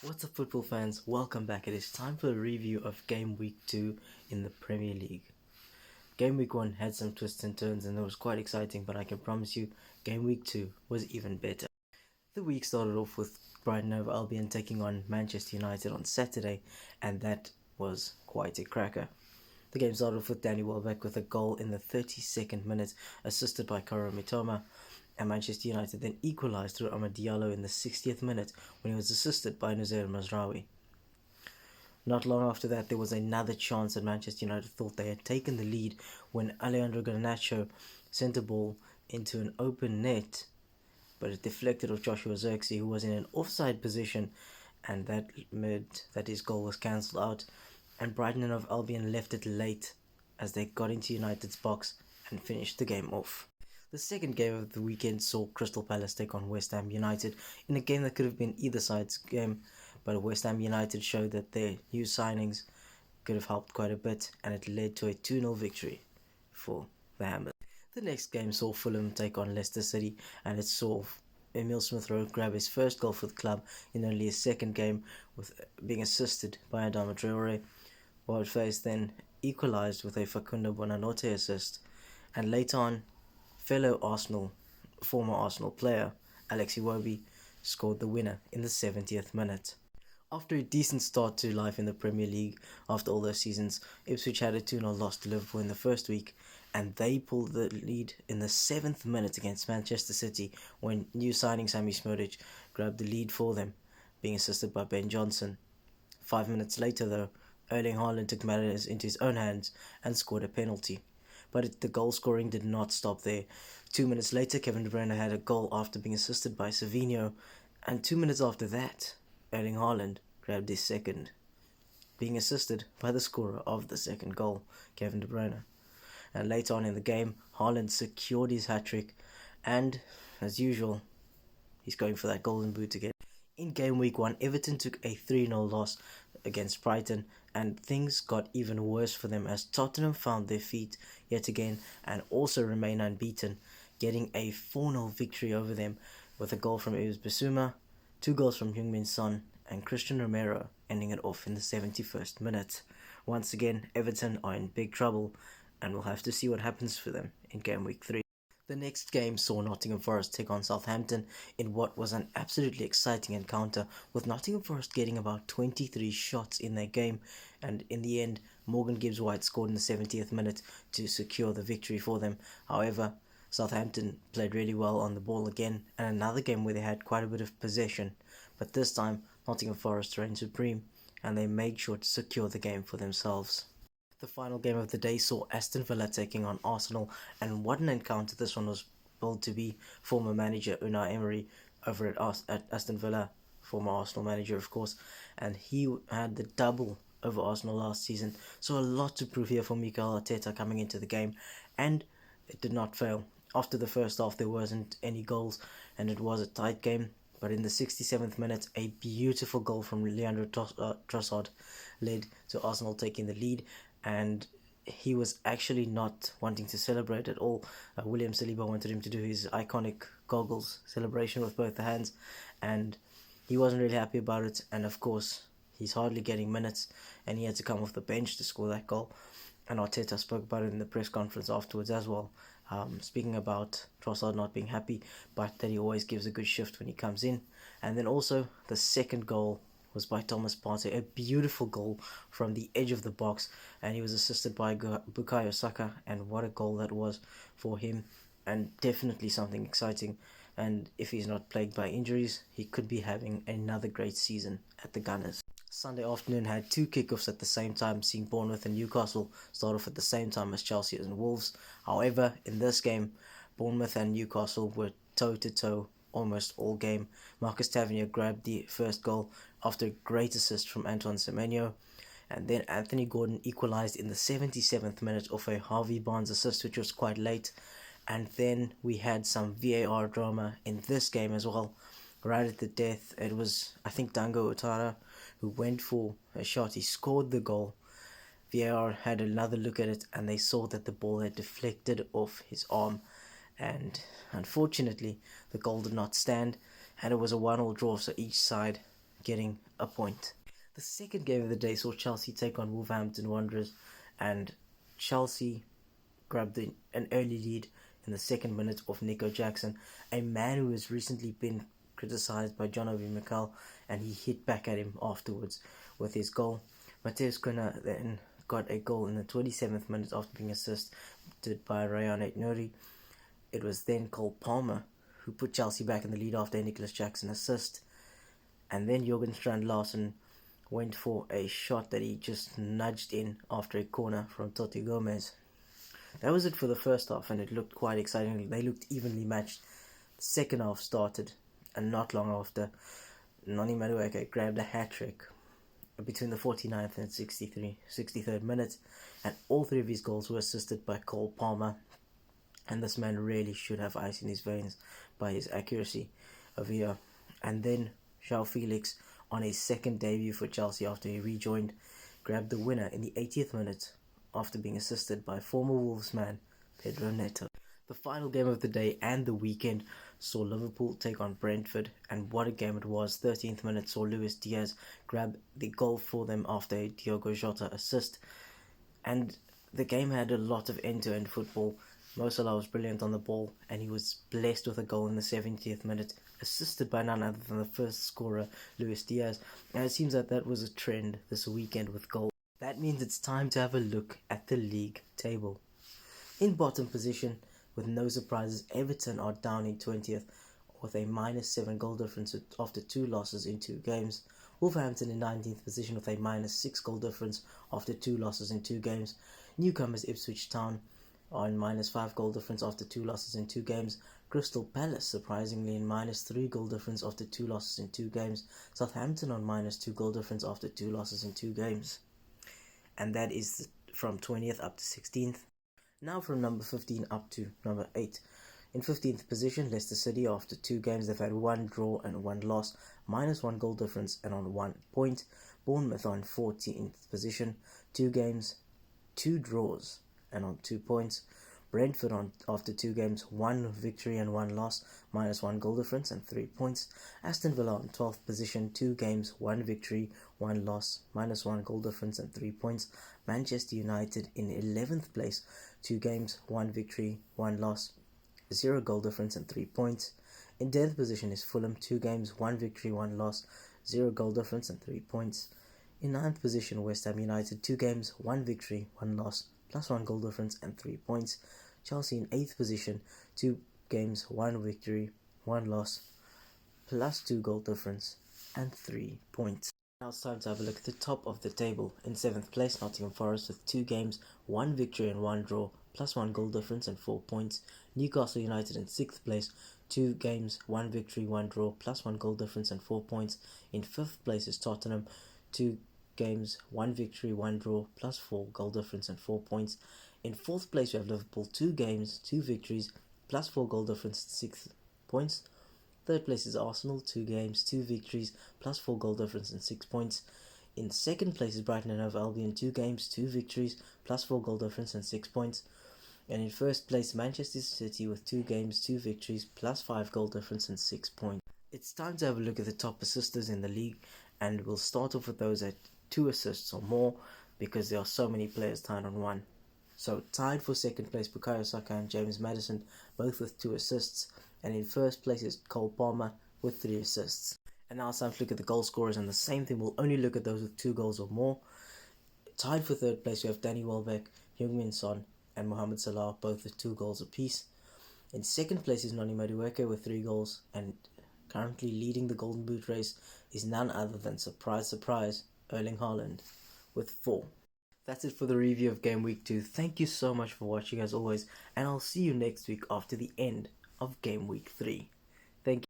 What's up, football fans? Welcome back. It is time for a review of Game Week 2 in the Premier League. Game Week 1 had some twists and turns and it was quite exciting, but I can promise you, Game Week 2 was even better. The week started off with Brighton over Albion taking on Manchester United on Saturday, and that was quite a cracker. The game started off with Danny Welbeck with a goal in the 32nd minute, assisted by Kaoru Mitoma, and Manchester United then equalised through Amad Diallo in the 60th minute when he was assisted by Nozer Mazraoui. Not long after that, there was another chance that Manchester United thought they had taken the lead when Alejandro Garnacho sent a ball into an open net, but it deflected off Joshua Zirkzee, who was in an offside position, and that meant that his goal was cancelled out, and Brighton and Hove Albion left it late as they got into United's box and finished the game off. The second game of the weekend saw Crystal Palace take on West Ham United in a game that could have been either side's game, but West Ham United showed that their new signings could have helped quite a bit, and it led to a 2-0 victory for the Hammers. The next game saw Fulham take on Leicester City, and it saw Emile Smith Rowe grab his first goal for the club in only his second game, with being assisted by Adama Traore. Wout-Faes then equalised with a Facundo Buonanotte assist, and later on, former Arsenal player, Alex Iwobi, scored the winner in the 70th minute. After a decent start to life in the Premier League after all those seasons, Ipswich had a 2-0 loss to Liverpool in the first week, and they pulled the lead in the 7th minute against Manchester City when new signing Sami Smodic grabbed the lead for them, being assisted by Ben Johnson. 5 minutes later, though, Erling Haaland took matters into his own hands and scored a penalty. But the goal scoring did not stop there. 2 minutes later, Kevin De Bruyne had a goal after being assisted by Savinho, and 2 minutes after that, Erling Haaland grabbed his second, being assisted by the scorer of the second goal, Kevin De Bruyne. And later on in the game, Haaland secured his hat-trick, and, as usual, he's going for that golden boot again. In game week 1, Everton took a 3-0 loss against Brighton, and things got even worse for them as Tottenham found their feet yet again and also remain unbeaten, getting a 4-0 victory over them with a goal from Yves Bissouma, 2 goals from Heung-min Son, and Christian Romero ending it off in the 71st minute. Once again, Everton are in big trouble, and we'll have to see what happens for them in game week 3. The next game saw Nottingham Forest take on Southampton in what was an absolutely exciting encounter, with Nottingham Forest getting about 23 shots in their game, and in the end, Morgan Gibbs-White scored in the 70th minute to secure the victory for them. However, Southampton played really well on the ball again, and another game where they had quite a bit of possession, but this time Nottingham Forest reigned supreme, and they made sure to secure the game for themselves. The final game of the day saw Aston Villa taking on Arsenal, and what an encounter this one was billed to be. Former manager Unai Emery over at Aston Villa, former Arsenal manager of course, and he had the double over Arsenal last season, so a lot to prove here for Mikel Arteta coming into the game, and it did not fail. After the first half there wasn't any goals, and it was a tight game, but in the 67th minute, a beautiful goal from Leandro Trossard led to Arsenal taking the lead, and he was actually not wanting to celebrate at all. William Saliba wanted him to do his iconic goggles celebration with both the hands, and he wasn't really happy about it, and of course he's hardly getting minutes, and he had to come off the bench to score that goal. And Arteta spoke about it in the press conference afterwards as well, speaking about Trossard not being happy, but that he always gives a good shift when he comes in. And then also the second goal was by Thomas Partey, a beautiful goal from the edge of the box, and he was assisted by Bukayo Saka, and what a goal that was for him, and definitely something exciting. And if he's not plagued by injuries, he could be having another great season at the Gunners. Sunday afternoon had 2 kickoffs at the same time, seeing Bournemouth and Newcastle start off at the same time as Chelsea and Wolves. However, in this game, Bournemouth and Newcastle were toe-to-toe almost all game. Marcus Tavernier grabbed the first goal after a great assist from Antoine Semenyo, and then Anthony Gordon equalised in the 77th minute off a Harvey Barnes assist, which was quite late. And then we had some VAR drama in this game as well. Right at the death, it was, I think, Dango Ouattara who went for a shot. He scored the goal. VAR had another look at it, and they saw that the ball had deflected off his arm, and unfortunately the goal did not stand, and it was a 1-1 draw, so each side getting a point. The second game of the day saw Chelsea take on Wolverhampton Wanderers, and Chelsea grabbed an early lead in the second minute of Nico Jackson, a man who has recently been criticised by John Obi Mikel, and he hit back at him afterwards with his goal. Mateus Cunha then got a goal in the 27th minute after being assisted by Ryan Aït-Nouri. It was then Cole Palmer who put Chelsea back in the lead after a Nicholas Jackson assist. And then Jurgen Strand Larsen went for a shot that he just nudged in after a corner from Totti Gomez. That was it for the first half, and it looked quite exciting. They looked evenly matched. The second half started, and not long after, Noni Madueke grabbed a hat-trick between the 49th and 63rd minute, and all three of his goals were assisted by Cole Palmer. And this man really should have ice in his veins by his accuracy over here. And then João Felix, on his second debut for Chelsea after he rejoined, grabbed the winner in the 80th minute after being assisted by former Wolves man Pedro Neto. The final game of the day and the weekend saw Liverpool take on Brentford, and what a game it was. 13th minute saw Luis Diaz grab the goal for them after a Diogo Jota assist, and the game had a lot of end-to-end football. Mo Salah was brilliant on the ball, and he was blessed with a goal in the 70th minute, assisted by none other than the first scorer, Luis Diaz, and it seems that was a trend this weekend with goals. That means it's time to have a look at the league table. In bottom position, with no surprises, Everton are down in 20th with a -7 goal difference after 2 losses in 2 games. Wolverhampton in 19th position with a -6 goal difference after 2 losses in 2 games. Newcomers Ipswich Town are in -5 goal difference after 2 losses in 2 games. Crystal Palace surprisingly in -3 goal difference after 2 losses in 2 games. Southampton on -2 goal difference after 2 losses in 2 games. And that is from 20th up to 16th. Now from number 15 up to number 8. In 15th position, Leicester City, after 2 games they've had 1 draw and 1 loss, -1 goal difference and on 1 point. Bournemouth on 14th position, 2 games, 2 draws and on 2 points. Brentford on after 2 games, 1 victory and 1 loss, -1 goal difference and 3 points. Aston Villa on 12th position, 2 games, 1 victory, 1 loss, -1 goal difference and 3 points. Manchester United in 11th place, 2 games, 1 victory, 1 loss, 0 goal difference and 3 points. In 10th position is Fulham, 2 games, 1 victory, 1 loss, 0 goal difference and 3 points. In 9th position, West Ham United, 2 games, 1 victory, 1 loss, +1 goal difference and 3 points. Chelsea in 8th position, 2 games, 1 victory, 1 loss, +2 goal difference and 3 points. Now it's time to have a look at the top of the table. In 7th place, Nottingham Forest with 2 games, 1 victory and 1 draw, +1 goal difference and 4 points. Newcastle United in 6th place, 2 games, 1 victory, 1 draw, +1 goal difference and 4 points. In 5th place is Tottenham, 2 games, 1 victory, 1 draw, +4 goal difference and 4 points. In 4th place we have Liverpool, 2 games, 2 victories, +4 goal difference and 6 points. 3rd place is Arsenal, 2 games, 2 victories, +4 goal difference and 6 points. In 2nd place is Brighton and Hove Albion, 2 games, 2 victories, +4 goal difference and 6 points. And in 1st place, Manchester City with 2 games, 2 victories, +5 goal difference and 6 points. It's time to have a look at the top assisters in the league, and we'll start off with those at 2 assists or more, because there are so many players tied on 1. So tied for 2nd place, Bukayo Saka and James Maddison, both with 2 assists. And in 1st place is Cole Palmer with 3 assists. And now it's time to look at the goal scorers, and the same thing, we'll only look at those with 2 goals or more. Tied for 3rd place, we have Danny Welbeck, Heung-min Son, and Mohamed Salah, both with 2 goals apiece. In 2nd place is Noni Madueke with 3 goals, and currently leading the Golden Boot race is none other than, surprise, Erling Haaland with 4. That's it for the review of Game Week 2. Thank you so much for watching as always, and I'll see you next week after the end of Game Week 3. Thank you.